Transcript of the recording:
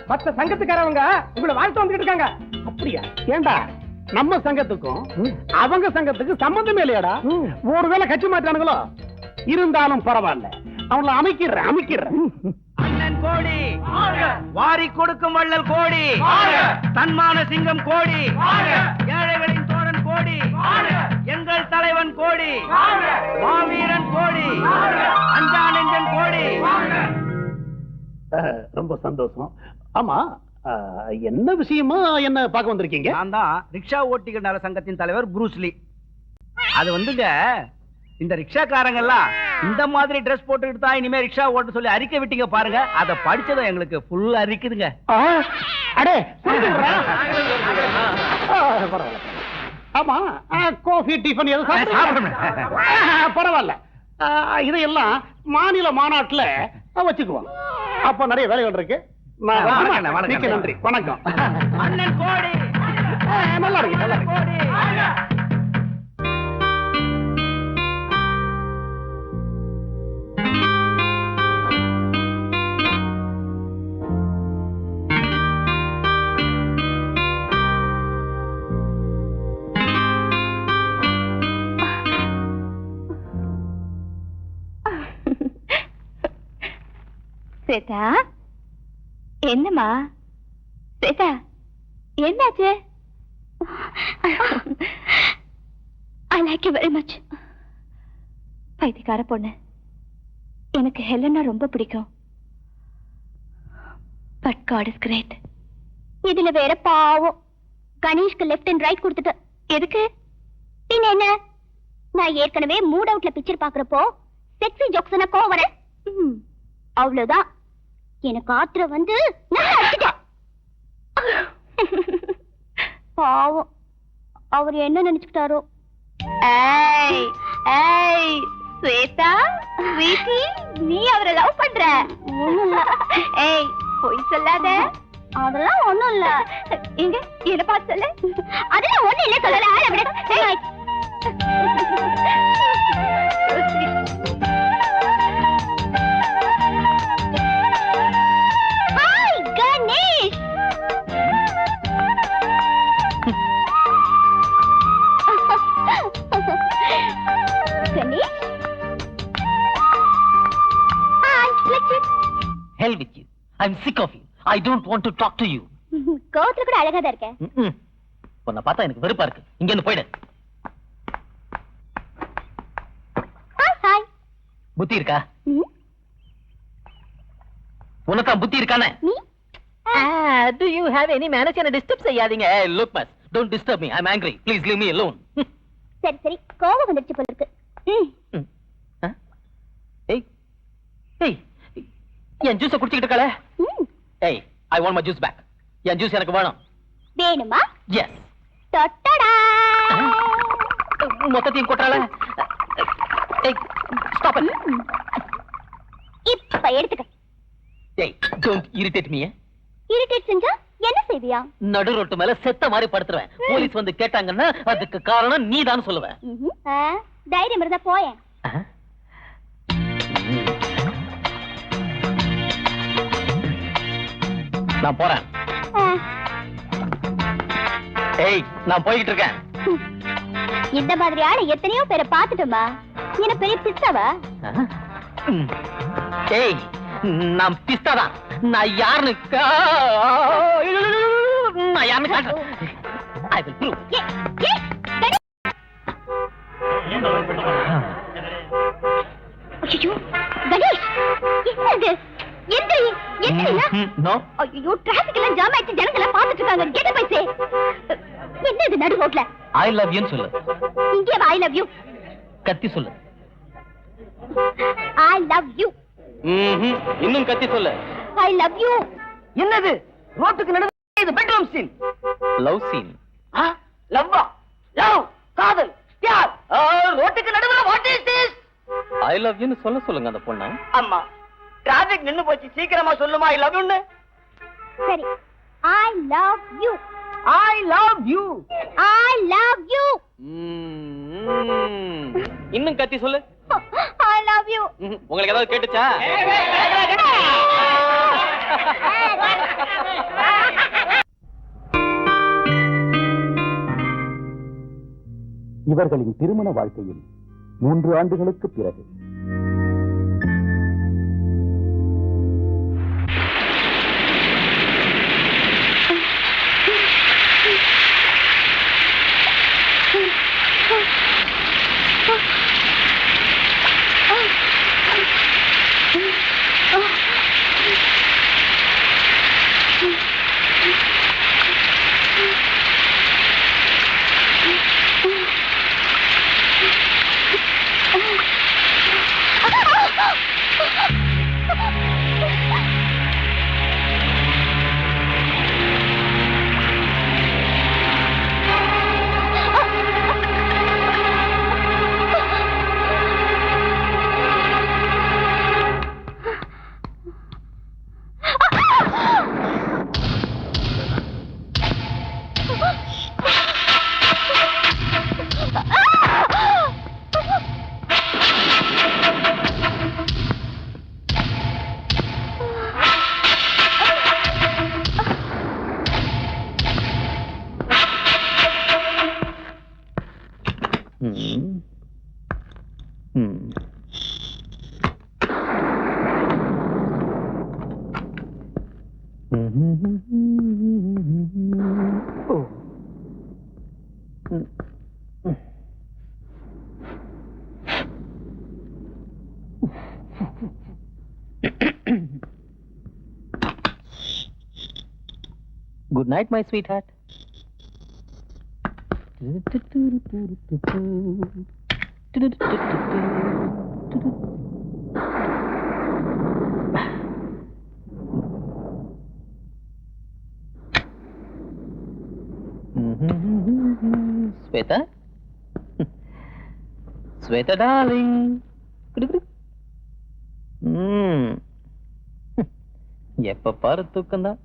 மத்த சங்கத்துக்காரவங்க உங்களை வாழ்த்து வந்துட்டு இருக்காங்க. அப்படியா? ஏண்டா நம்ம சங்கத்துக்கும் அவங்க சங்கத்துக்கு சம்பந்தமே இல்லையாடா? ஒருவேளை கட்சி மாற்றானுங்களோ? இருந்தாலும் பரவாயில்ல, அவங்கள அமைக்கிறேன். அண்ணன் கோடி, வாரி கொடுக்கும் வள்ளல் கோடி, தன்மான சிங்கம் கோடி, ஏழைகளின் தோழன் கோடி, எங்கள் தலைவன் கோடி, மாவீரன் கோடி, அஞ்சா நெஞ்சன் கோடி. ரொம்ப சந்தோஷம். ஆமா, என்ன விஷயமா என்ன பார்க்க வந்திருக்கீங்க? நான் தான் ரிக்ஷா ஓட்டிகள் நல சங்கத்தின் தலைவர் புரூஸ்லி. அது வந்துங்க, இந்த ரிக்ஷாக்காரங்க எல்லாம் இந்த மாதிரி டிரெஸ் போட்டுக்கிட்டு தான் இனிமே ரிக்ஷா ஓட்ட சொல்லி அறிக்கை விட்டீங்க பாருங்க. அதை படிச்சதும் எங்களுக்கு ஃபுல்லா அறிக்குதுங்க. அடே ஆமா, காஃபி டிஃபன் எதுவும் பரவாயில்ல. இதையெல்லாம் மாநில மாநாட்டுல வச்சுக்குவோம். அப்ப நிறைய வேலைகள் இருக்கு. மிக்க நன்றி, வணக்கம். அண்ணன் கோடி, நல்லா இருக்கு. ஸ்வேதா, என்னம்மா? ஸ்வேதா, என்னாச்சு? I like you very much. பைத்தியக்கார பொண்ணு. எனக்கு ஹெலனா ரொம்ப பிடிக்கும். But God is great. இதுல வேற பாவம், கணேஷ்க்கு லெஃப்ட் அண்ட் ரைட் கொடுத்துட்டு. எதுக்கு? பின்ன என்ன, நான் ஏற்கனவே மூட் அவுட்ல பிக்சர் பாக்குறப்போ செக்ஸி ஜோக்ஸ் கோவம் வர, அவ்வளவுதான். எனக்கு ஆத்திரம் வந்து பாவம், அவர் என்ன நினைச்சுக்கிட்டாரோ. ஸ்வேதா, ஸ்வீட்டி, நீ அவரை லவ் பண்ற? ஏய், போய் சொல்லாத. அதெல்லாம் ஒண்ணும் இல்ல. எங்க என்ன பார்த்து சொல்லு. அதெல்லாம் ஒண்ணு இல்ல, சொல்லல. Hell with you. I'm sick of you. I don't want to talk to you. கோவத்துல கூட அழகா தான் இருக்க. உன்னை பார்த்தா எனக்கு வெறுப்பா இருக்கு. இங்க இருந்து போயிடு. ஹாய். புத்தி இருக்கா? உனக்கு புத்தி இருக்கானே? Do you have any manners? என்ன டிஸ்டர்ப் செய்யாதீங்க. Look, miss, don't disturb me. I'm angry. Please leave me alone. சரி சரி, கோவம் வந்துருச்சு போல இருக்கு. ஏய் ஏய், என் ஜூஸை குடிச்சிட்டு இருக்கல. ஏய், I want my juice back. N juice எனக்கு வேணும். வேணுமா? Yes. டடடா. மொத்தத்தையும் கொட்டறல. ஏய், stop it. இப்ப எடுத்துக்க. ஏய், don't irritate me. இரிட்டேட் செஞ்சா என்ன செய்வியா? நடு ரோட்டு மேல செத்த மாதிரி படுத்துறேன். போலீஸ் வந்து கேட்டாங்கன்னா அதுக்கு காரணம் நீதான் சொல்லுவேன். தைரியம் இருந்தா போயேன். நான் போறேன். ஏய், நான் போயிட்டு இருக்கேன். இந்த மாதிரி ஆள எத்தனையோ பேரை பார்த்துட்டோமா? என்ன பெரிய பிஸ்தாவா? ஏய், நான் பிஸ்தாதான். நான் யாருன்னு காட்டுறேன். I will prove. ஐயோ, கணேஷ், என்னது? No. ஐயோ, டிராபிக் எல்லாம் ஜாம் ஆயிடுச்சு, ஜனங்க எல்லாம் பார்த்துட்டு இருக்காங்க. கேட்ட பைசே. என்ன இது நடு ரோட்ல? I love you சொல்லு. இங்கே I love you. கத்தி சொல்லு. I love you. இன்னும் கத்தி சொல்லு. I love you. என்னது ரோட்டுக்கு நடுவே இது பெட்ரூம் சீன்? Love scene. லவ்வா? லவ், காதல், பியார். ரோட்டுக்கு நடுவுல what is this? I love you னு சொல்லுங்க அந்த பொண்ணா. அம்மா, டிராபிக் நின்னு போச்சு, சீக்கிரமா சொல்லுமா I love you னு. சரி, I love you. I love you. I love you. இன்னும் கத்தி சொல்லு. I love you. உங்களுக்கு ஏதாவது கேட்டுச்சா? இவர்களின் திருமண வாழ்க்கையில் 3 ஆண்டுகளுக்கு பிறகு Good night, my sweetheart. Sweta? Sweta, darling. எப்ப பாரு தூக்கம்தான்.